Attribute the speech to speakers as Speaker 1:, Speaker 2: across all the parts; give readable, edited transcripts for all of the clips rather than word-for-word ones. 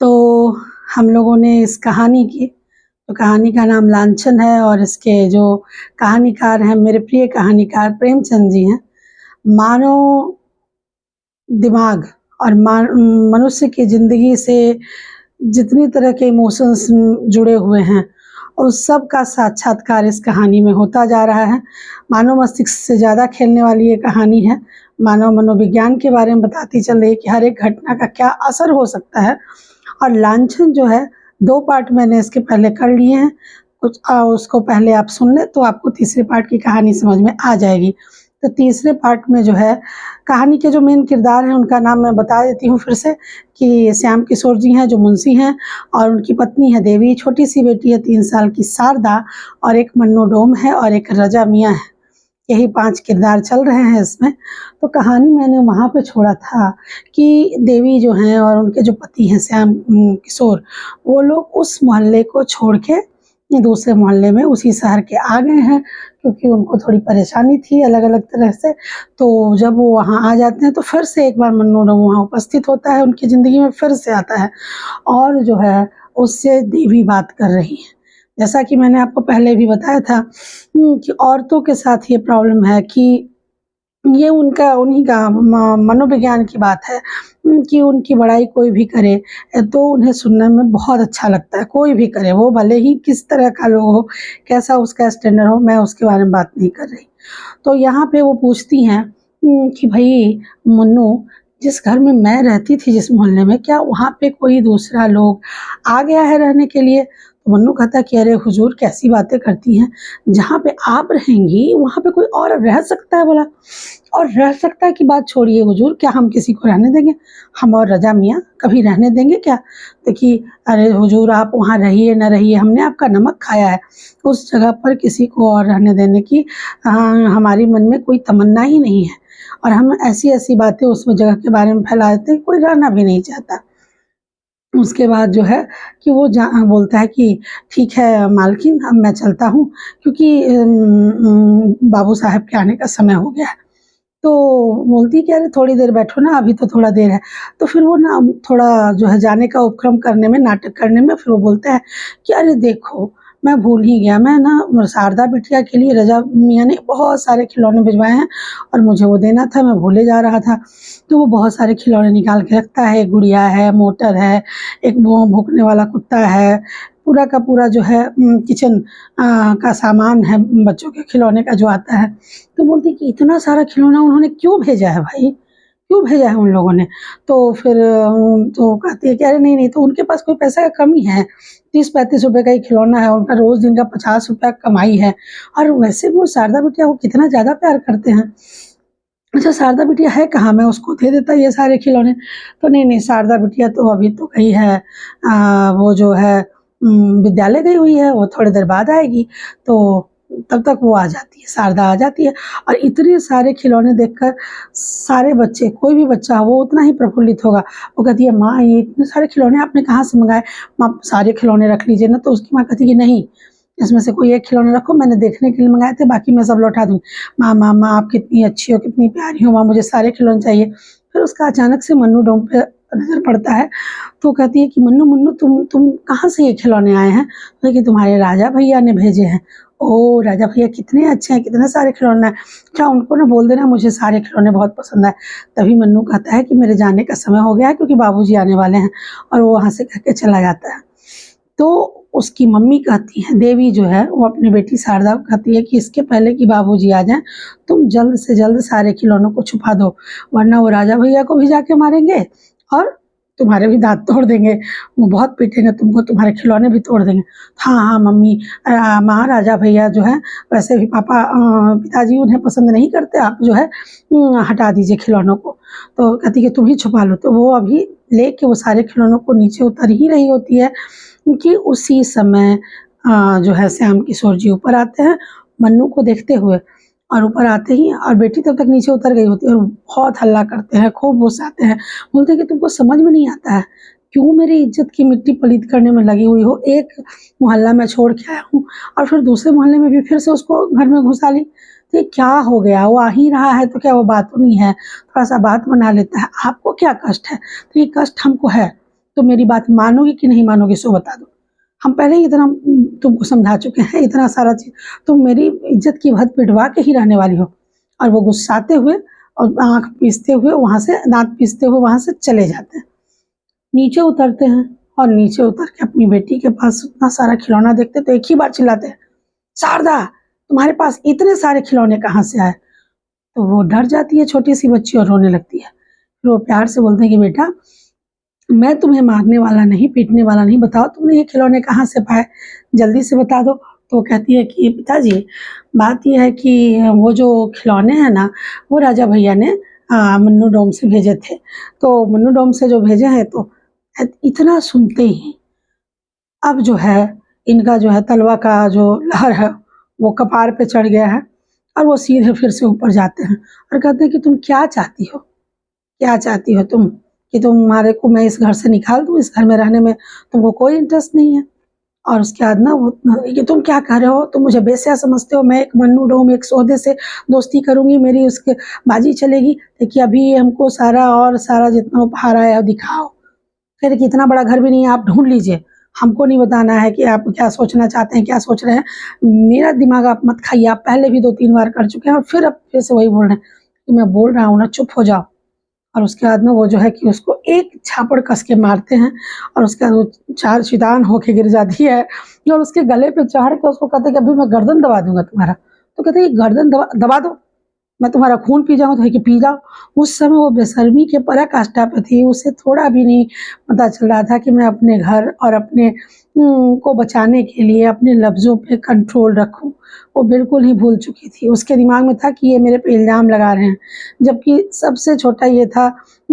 Speaker 1: तो हम लोगों ने इस कहानी की, तो कहानी का नाम लांछन है और इसके जो कहानीकार हैं मेरे प्रिय कहानीकार प्रेमचंद जी हैं। मानव दिमाग और मनुष्य की ज़िंदगी से जितनी तरह के इमोशंस जुड़े हुए हैं उस सब का साक्षात्कार इस कहानी में होता जा रहा है। मानव मस्तिष्क से ज़्यादा खेलने वाली ये कहानी है। मानव मनोविज्ञान के बारे में बताती चल रही है कि हर एक घटना का क्या असर हो सकता है। और लांछन जो है 2 पार्ट मैंने इसके पहले कर लिए हैं। कुछ उसको पहले आप सुन लें तो आपको तीसरे पार्ट की कहानी समझ में आ जाएगी। तो तीसरे पार्ट में जो है कहानी के जो मेन किरदार हैं उनका नाम मैं बता देती हूँ फिर से कि श्याम किशोर जी हैं जो मुंशी हैं और उनकी पत्नी है देवी, छोटी सी बेटी है 3 साल की शारदा और एक मन्नू डोम है और एक रजा मियाँ है। यही 5 किरदार चल रहे हैं इसमें। तो कहानी मैंने वहाँ पे छोड़ा था कि देवी जो हैं और उनके जो पति हैं श्याम किशोर, वो लोग उस मोहल्ले को छोड़ के दूसरे मोहल्ले में उसी शहर के आ गए हैं क्योंकि उनको थोड़ी परेशानी थी अलग-अलग तरह से। तो जब वो वहाँ आ जाते हैं तो फिर से एक बार मन्नू डोम वहाँ उपस्थित होता है, उनकी ज़िंदगी में फिर से आता है और जो है उससे देवी बात कर रही हैं। जैसा कि मैंने आपको पहले भी बताया था कि औरतों के साथ ये प्रॉब्लम है कि ये उनका उन्हीं का मनोविज्ञान की बात है कि उनकी बड़ाई कोई भी करे तो उन्हें सुनने में बहुत अच्छा लगता है। कोई भी करे, वो भले ही किस तरह का लोग हो, कैसा उसका स्टैंडर्ड हो, मैं उसके बारे में बात नहीं कर रही। तो यहाँ पे वो पूछती हैं कि भई मुन्नू, जिस घर में मैं रहती थी जिस मोहल्ले में, क्या वहाँ पे कोई दूसरा लोग आ गया है रहने के लिए? तो मन्नू कहता कि अरे हुजूर कैसी बातें करती हैं, जहाँ पे आप रहेंगी वहाँ पे कोई और रह सकता है बोला। और रह सकता है की बात छोड़िए हुजूर, क्या हम किसी को रहने देंगे? हम और रजा मियाँ कभी रहने देंगे क्या? देखिए अरे हुजूर आप वहाँ रहिए न रहिए, हमने आपका नमक खाया है। उस जगह पर किसी को और रहने देने की हमारे मन में कोई तमन्ना ही नहीं है और हम ऐसी-ऐसी बातें उस जगह के बारे में फैला देते हैं, कोई रहना भी नहीं चाहता। उसके बाद जो है कि वो बोलता है कि ठीक है मालकिन, अब मैं चलता हूँ क्योंकि बाबू साहब के आने का समय हो गया है। तो बोलती है कि अरे थोड़ी देर बैठो ना, अभी तो थोड़ा देर है। तो फिर वो ना थोड़ा जो है जाने का उपक्रम करने में, नाटक करने में फिर वो बोलता है कि अरे देखो, मैं भूल ही गया, मैं ना शारदा बिटिया के लिए रज़ा मियाँ ने बहुत सारे खिलौने भिजवाए हैं और मुझे वो देना था, मैं भूले जा रहा था। तो वो बहुत सारे खिलौने निकाल के रखता है, गुड़िया है, मोटर है, एक वो भौंकने वाला कुत्ता है, पूरा का पूरा जो है किचन का सामान है, बच्चों के खिलौने का जो आता है। तो बोलती है कि इतना सारा खिलौना उन्होंने क्यों भेजा है भाई? क्यों भेजा है उन लोगों ने? तो फिर तो कहती है कि अरे नहीं-नहीं, तो उनके पास कोई पैसा का कमी है, 30-35 रुपए का ही खिलौना है, उनका रोज़ दिन का 50 रुपया कमाई है और वैसे वो शारदा बिटिया को कितना ज़्यादा प्यार करते हैं। अच्छा शारदा बिटिया है कहाँ? मैं उसको दे देता ये सारे खिलौने। तो नहीं-नहीं, शारदा बिटिया तो अभी तो गई है वो जो है विद्यालय गई हुई है, वो थोड़ी देर बाद आएगी। तो तब तक वो आ जाती है, शारदा आ जाती है और इतने सारे खिलौने देखकर सारे बच्चे, कोई भी बच्चा हो वो उतना ही प्रफुल्लित होगा। वो कहती है माँ ये इतने सारे खिलौने आपने कहाँ से मँगाए? माँ सारे खिलौने रख लीजिए ना, तो उसकी माँ कहती है कि नहीं, इसमें से कोई एक खिलौने रखो, मैंने देखने के लिए मँगाए थे, बाकी मैं सब लौटा दूँगी। माँ, माँ, माँ आप कितनी अच्छी हो, कितनी प्यारी हो माँ, मुझे सारे खिलौने चाहिए। फिर उसका अचानक से मन्नू डोम पे नज़र पड़ता है, तो कहती है कि मन्नू, मुन्नू तुम कहाँ से ये खिलौने आए हैं? बोले कि तुम्हारे राजा भैया ने भेजे हैं। ओह! राजा भैया कितने अच्छे हैं, कितने सारे खिलौने हैं। अच्छा उनको ना बोल देना मुझे सारे खिलौने बहुत पसंद आए। तभी मन्नू कहता है कि मेरे जाने का समय हो गया है क्योंकि बाबूजी आने वाले हैं और वो वहाँ से कह के चला जाता है। तो उसकी मम्मी कहती हैं, देवी जो है वो अपनी बेटी शारदा को कहती है कि इसके पहले कि बाबूजी आ जाएँ, तुम जल्द से जल्द सारे खिलौनों को छुपा दो, वरना वो राजा भैया को भी जाके मारेंगे और तुम्हारे भी दाँत तोड़ देंगे। वो बहुत पीटेंगे तुमको, तुम्हारे खिलौने भी तोड़ देंगे। हाँ, हाँ मम्मी माँ राजा भैया जो हैं वैसे भी पापा पिताजी उन्हें पसंद नहीं करते, आप जो है हटा दीजिए खिलौनों को। तो कहती है कि तुम ही छुपा लो, तो वो अभी लेके वो सारे खिलौनों को नीचे उतर ही रही होती है कि उसी समय जो है श्याम किशोर जी ऊपर आते हैं मन्नू को देखते हुए और ऊपर आते ही और बेटी तब तक नीचे उतर गई होती है और बहुत हल्ला करते हैं, खूब गुस्साते हैं। बोलते हैं कि तुमको समझ में नहीं आता है, क्यों मेरी इज़्ज़त की मिट्टी पलीत करने में लगी हुई हो? एक मोहल्ला मैं छोड़ के आया हूँ और फिर दूसरे मोहल्ले में भी फिर से उसको घर में घुसा ली। तो ये क्या हो गया? वो आ ही रहा है तो क्या वो बातूनी है? थोड़ा-सा बात बना लेता है, आपको क्या कष्ट है? तो ये कष्ट हमको है। तुम मेरी बात मानोगे कि नहीं मानोगे सो बता दो। हम पहले ही इतना तुमको समझा चुके हैं, इतना सारा चीज़, तुम मेरी इज्जत की भद पिटवा के ही रहने वाली हो। और वो गुस्साते हुए और आँख पीसते हुए वहाँ से, दाँत पीसते हुए वहाँ से चले जाते हैं। नीचे उतरते हैं और नीचे उतर के अपनी बेटी के पास इतना सारा खिलौना देखते तो एक ही बार चिल्लाते हैं, शारदा तुम्हारे पास इतने सारे खिलौने कहाँ से आए? तो वो डर जाती है छोटी सी बच्ची और रोने लगती है। फिर वो प्यार से बोलते हैं कि बेटा मैं तुम्हें मारने वाला नहीं, पीटने वाला नहीं, बताओ तुमने ये खिलौने कहाँ से पाए, जल्दी से बता दो। तो वो कहती है कि पिताजी बात ये है कि वो जो खिलौने हैं ना, वो राजा भैया ने मन्नू डोम से भेजे थे। तो मन्नू डोम से जो भेजे हैं, तो इतना सुनते ही अब जो है इनका जो है तलवा का जो लहर है वो कपार पे चढ़ गया है और वो सीधे फिर से ऊपर जाते हैं और कहते हैं कि तुम क्या चाहती हो, क्या चाहती हो तुम, कि तुम्हारे को मैं इस घर से निकाल दूँ, इस घर में रहने में तुमको कोई इंटरेस्ट नहीं है। और उसके बाद ना वो कि तुम क्या कह रहे हो, तुम मुझे बेस्या समझते हो, मैं एक मन्नू डोम एक सौदे से दोस्ती करूँगी, मेरी उसके बाजी चलेगी, देखिए अभी हमको सारा और सारा जितना उपहार आया दिखाओ। कह रहे कि इतना बड़ा घर भी नहीं है, आप ढूंढ लीजिए, हमको नहीं बताना है कि आप क्या सोचना चाहते हैं, क्या सोच रहे हैं, मेरा दिमाग आप मत खाइए, आप पहले भी 2-3 बार कर चुके हैं और फिर अब फिर से वही बोल रहे हैं कि मैं बोल रहा हूँ ना, चुप हो जाओ। और उसके बाद में वो जो है कि उसको एक झापड़ कस के मारते हैं और उसके बाद वो चार चितान होके गिर जाती है और उसके गले पे चढ़ के उसको कहते हैं कि अभी मैं गर्दन दबा दूंगा तुम्हारा। तो कहते हैं गर्दन दबा दो, मैं तुम्हारा खून पी जाऊँ, तो है कि पी जाओ। उस समय वो बेशर्मी के पराकाष्ठा पे थी, उसे थोड़ा भी नहीं पता चल रहा था कि मैं अपने घर और अपने को बचाने के लिए अपने लफ्ज़ों पे कंट्रोल रखूं। वो बिल्कुल ही भूल चुकी थी, उसके दिमाग में था कि ये मेरे पे इल्ज़ाम लगा रहे हैं, जबकि सबसे छोटा ये था,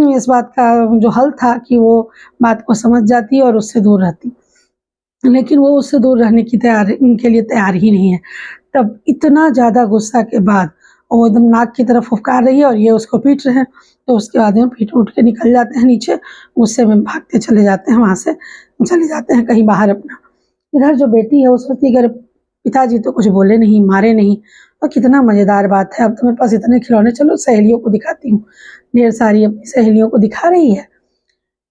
Speaker 1: इस बात का जो हल था कि वो बात को समझ जाती और उससे दूर रहती, लेकिन वो उससे दूर रहने की के लिए तैयार ही नहीं है। तब इतना ज़्यादा गुस्सा के बाद वो एकदम नाक की तरफ फुफकार रही है और ये उसको पीट रहे हैं, तो उसके बाद में पीट उठ के निकल जाते हैं नीचे, गुस्से में भागते चले जाते हैं, वहाँ से चले जाते हैं कहीं बाहर अपना। इधर जो बेटी है वो सोचती है कि पिताजी तो कुछ बोले नहीं, मारे नहीं, और कितना मज़ेदार बात है, अब तो मेरे पास इतने खिलौने, चलो सहेलियों को दिखाती हूँ। ढेर सारी अपनी सहेलियों को दिखा रही है।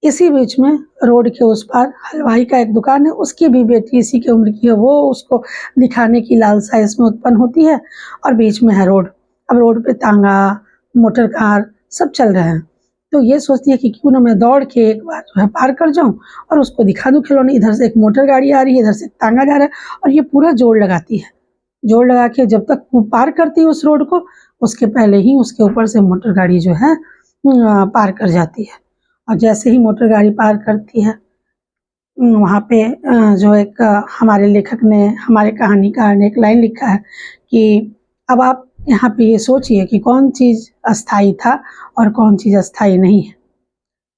Speaker 1: इसी बीच में रोड के उस पार हलवाई का एक दुकान है, उसकी भी बेटी इसी की उम्र की है, वो उसको दिखाने की लालसा इसमें उत्पन्न होती है और बीच में है रोड। अब रोड पे तांगा, मोटर कार सब चल रहे हैं, तो ये सोचती है कि क्यों ना मैं दौड़ के एक बार जो है पार कर जाऊँ और उसको दिखा दूँ खिलौने। इधर से एक मोटर गाड़ी आ रही है, इधर से एक तांगा जा रहा है और ये पूरा जोड़ लगाती है। जोड़ लगा के जब तक वो पार करती है उस रोड को, उसके पहले ही उसके ऊपर से मोटर गाड़ी जो है पार कर जाती है। और जैसे ही मोटर गाड़ी पार करती है, वहाँ पे जो एक हमारे लेखक ने, हमारे कहानीकार ने एक लाइन लिखा है कि अब आप यहाँ पे ये सोचिए कि कौन चीज़ अस्थाई था और कौन चीज़ अस्थाई नहीं है।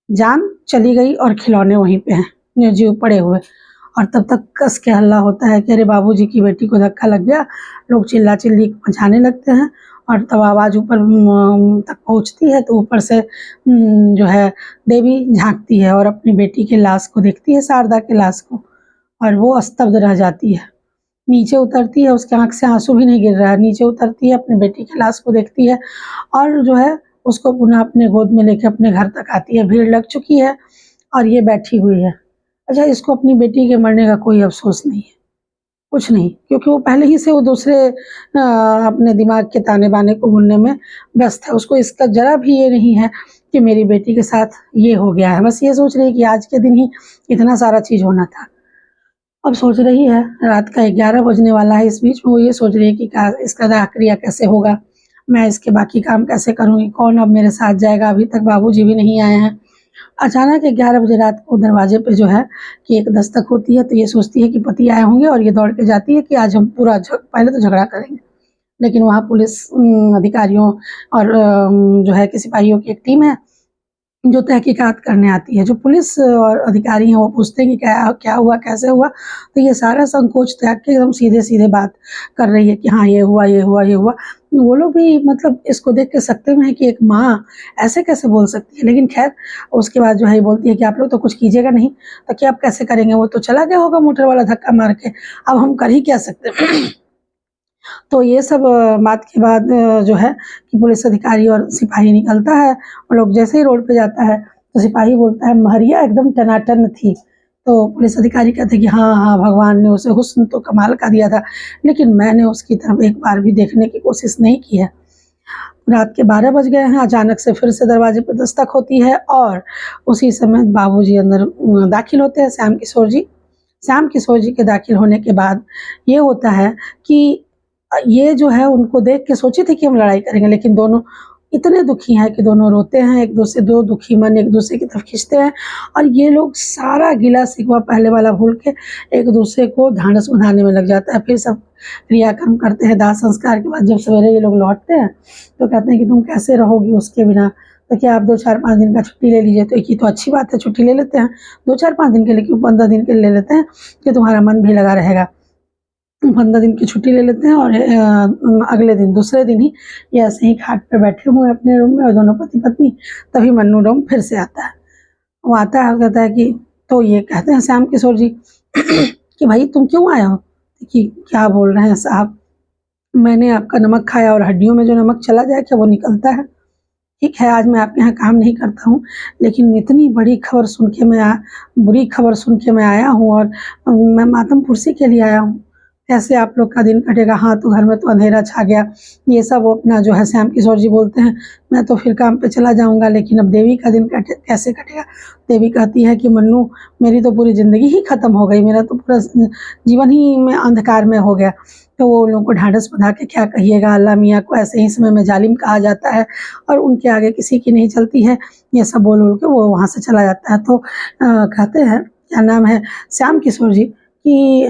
Speaker 1: जान चली गई और खिलौने वहीं पे हैं, निर्जीव पड़े हुए। और तब तक कस के हल्ला होता है कि अरे बाबूजी की बेटी को धक्का लग गया, लोग चिल्ला-चिल्ली मचाने लगते हैं और तब आवाज़ ऊपर तक पहुँचती है, तो ऊपर से जो है देवी झाँकती है और अपनी बेटी की लाश को देखती है, शारदा की लाश को, और वो स्तब्ध रह जाती है। नीचे उतरती है, उसकी आँख से आँसू भी नहीं गिर रहा है, नीचे उतरती है, अपनी बेटी की लाश को देखती है और जो है उसको पुनः अपने गोद में लेके अपने घर तक आती है। भीड़ लग चुकी है और ये बैठी हुई है। अच्छा, इसको अपनी बेटी के मरने का कोई अफ़सोस नहीं है, कुछ नहीं, क्योंकि वो पहले ही से वो दूसरे अपने दिमाग के ताने-बाने को बुनने में व्यस्त है। उसको इसका ज़रा भी ये नहीं है कि मेरी बेटी के साथ ये हो गया है, बस ये सोच रही है कि आज के दिन ही इतना सारा चीज़ होना था। अब सोच रही है, रात का 11 बजने वाला है, इस बीच में वो ये सोच रही है कि क्या इसका दाह क्रिया कैसे होगा, मैं इसके बाकी काम कैसे करूँगी, कौन अब मेरे साथ जाएगा, अभी तक बाबूजी भी नहीं आए हैं। अचानक 11 बजे रात को दरवाजे पे जो है कि एक दस्तक होती है, तो ये सोचती है कि पति आए होंगे और ये दौड़ के जाती है कि आज हम पूरा पहले तो झगड़ा करेंगे। लेकिन वहाँ पुलिस अधिकारियों और जो है कि सिपाहियों की एक टीम है जो तहकीकात करने आती है। जो पुलिस और अधिकारी हैं वो पूछते हैं कि क्या हुआ, कैसे हुआ? तो ये सारा संकोच त्याग के एकदम सीधे-सीधे बात कर रही है कि हाँ, ये हुआ, ये हुआ, ये हुआ। वो लोग भी मतलब इसको देख के सकते में है कि एक माँ ऐसे कैसे बोल सकती है? लेकिन ख़ैर उसके बाद जो है ये बोलती है कि आप लोग तो कुछ कीजिएगा नहीं, तो क्या आप कैसे करेंगे? वो तो चला गया होगा मोटर वाला धक्का मार के, अब हम कर ही क्या सकते हैं? तो ये सब बात के बाद जो है कि पुलिस अधिकारी और सिपाही निकलता है, वो लोग जैसे ही रोड पे जाता है, तो सिपाही बोलता है महरिया एकदम टनाटन थी। तो पुलिस अधिकारी कहते हैं कि हाँ हाँ, भगवान ने उसे हुस्न तो कमाल का दिया था, लेकिन मैंने उसकी तरफ एक बार भी देखने की कोशिश नहीं की है। रात के 12 बज गए हैं, अचानक से फिर से दरवाजे पर दस्तक होती है और उसी समय बाबूजी अंदर दाखिल होते हैं, श्याम किशोर जी। श्याम किशोर जी के दाखिल होने के बाद ये होता है कि ये जो है उनको देख के सोचे थे कि हम लड़ाई करेंगे, लेकिन दोनों इतने दुखी हैं कि दोनों रोते हैं, एक दूसरे, दो दुखी मन एक दूसरे की तरफ खींचते हैं और ये लोग सारा गिला शिकवा पहले वाला भूल के एक दूसरे को ढांढस बंधाने में लग जाता है। फिर सब क्रियाक्रम करते हैं। दाह संस्कार के बाद जब सवेरे ये लोग लौटते हैं तो कहते हैं कि तुम कैसे रहोगी उसके बिना, तो क्या आप 2-4-5 दिन का छुट्टी ले लीजिए। तो एक ही तो अच्छी बात है, छुट्टी ले लेते हैं 2-4-5 दिन के लिए, क्यों 15 दिन के लिए ले लेते हैं कि तुम्हारा मन भी लगा रहेगा। 15 दिन की छुट्टी ले लेते हैं और अगले दिन, दूसरे दिन ही ये ऐसे ही खाट पे बैठे हुए हैं अपने रूम में और दोनों पति पत्नी। तभी मन्नू डोम फिर से आता है। वो आता है और कहता है कि, तो ये कहते हैं श्याम किशोर जी कि भाई तुम क्यों आए हो? कि क्या बोल रहे हैं साहब, मैंने आपका नमक खाया और हड्डियों में जो नमक चला जाए क्या वो निकलता है? ठीक है, आज मैं आपके यहाँ काम नहीं करता हूँ, लेकिन इतनी बड़ी खबर सुन के बुरी खबर सुन के मैं आया हूँ और मैं मातम पुरसी के लिए आया हूँ। कैसे आप लोग का दिन कटेगा? हाँ, तो घर में तो अंधेरा छा गया। ये सब वो अपना जो है श्याम किशोर जी बोलते हैं, मैं तो फिर काम पे चला जाऊँगा, लेकिन अब देवी का दिन कैसे कटेगा? देवी कहती है कि मन्नू, मेरी तो पूरी ज़िंदगी ही ख़त्म हो गई, मेरा तो पूरा जीवन ही में अंधकार में हो गया। तो वो उन लोगों को ढांढस बंधा के क्या कहिएगा, अल्लाह मियाँ को ऐसे ही समय में जालिम कहा जाता है और उनके आगे किसी की नहीं चलती है। ये सब बोल के वो वहाँ से चला जाता है। तो कहते हैं, क्या नाम है, श्याम किशोर जी कि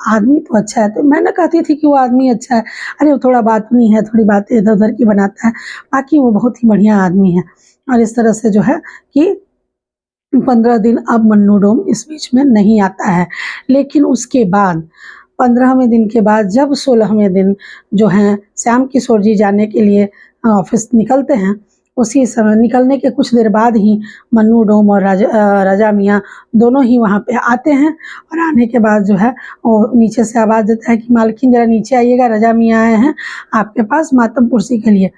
Speaker 1: आदमी तो अच्छा है। तो मैं ना कहती थी कि वो आदमी अच्छा है, अरे वो थोड़ा बात नहीं है, थोड़ी बातें इधर उधर की बनाता है, बाकी वो बहुत ही बढ़िया आदमी है। और इस तरह से जो है कि 15 दिन अब मन्नू डोम इस बीच में नहीं आता है। लेकिन उसके बाद 15वें दिन के बाद जब 16वें दिन जो है श्याम किशोर जी जाने के लिए ऑफिस निकलते हैं, उसी समय निकलने के कुछ देर बाद ही मन्नू डोम और राजा मियाँ दोनों ही वहाँ पे आते हैं। और आने के बाद जो है वो नीचे से आवाज़ देता है कि मालकिन ज़रा नीचे आइएगा, राजा मियाँ आए हैं आपके पास मातम पुरसी के लिए।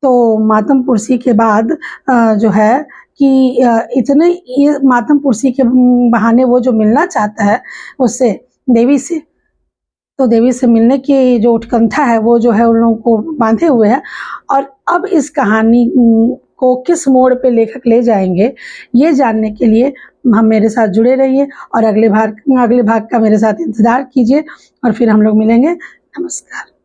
Speaker 1: तो मातम पुरसी के बाद जो है कि इतने ये मातम पुरसी के बहाने वो जो मिलना चाहता है उससे, देवी से, तो देवी से मिलने की जो उत्कंठा है वो जो है उन लोगों को बांधे हुए है। और अब इस कहानी को किस मोड़ पे लेखक ले जाएंगे, ये जानने के लिए हम मेरे साथ जुड़े रहिए और अगले भाग का मेरे साथ इंतज़ार कीजिए और फिर हम लोग मिलेंगे। नमस्कार।